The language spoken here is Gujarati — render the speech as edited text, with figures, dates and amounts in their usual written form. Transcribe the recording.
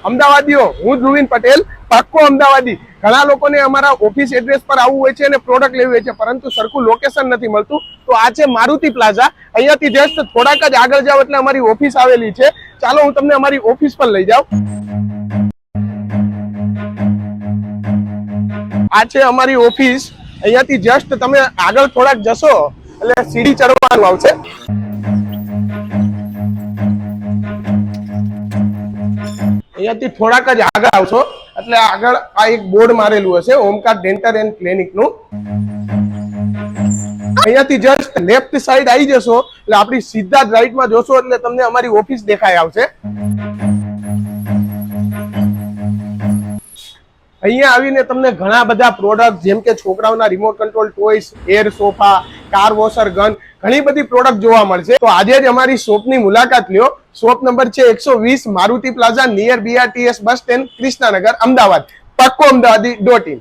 અમદાવાદીઓ, હું ધ્રુવીન પટેલ, પાક્કો અમદાવાદી. ઘણા લોકોને અમારા ઓફિસ એડ્રેસ પર આવવું હોય છે અને પ્રોડક્ટ લેવી હોય છે, પરંતુ સરખું લોકેશન નથી મળતું. તો આ છે મારુતિ પ્લાઝા. અહીંયાથી જસ્ટ થોડાક જ આગળ જાવ એટલે અમારી ઓફિસ આવેલી છે. ચાલો હું તમને અમારી ઓફિસ પર લઈ જાઉં. આ છે અમારી ઓફિસ. અહીંયાથી જસ્ટ તમે આગળ થોડાક જશો એટલે સીડી ચડવાનું આવશે. અહીંયાથી થોડાક જ આગળ આવશો એટલે આગળ આ એક બોર્ડ મારેલું હશે, ઓમકાર ડેન્ટલ એન્ડ ક્લિનિક નું. અહીંયાથી જસ્ટ લેફ્ટ સાઈડ આવી જશો એટલે આપણી સીધા જ રાઈટમાં જોશો એટલે તમને અમારી ઓફિસ દેખાઈ આવશે. અહીંયા આવીને તમને ઘણા બધા પ્રોડક્ટ જેમ કે છોકરાઓના remote control toys, air sofa, car washer gun, ઘણી બધી પ્રોડક્ટ જોવા મળશે. તો આજે જ અમારી શોપની મુલાકાત લ્યો. શોપ નંબર છે 120 Maruti plaza near BRTS bus stand, Krishnanagar, Ahmedabad. પાક્કો અમદાવાદી .in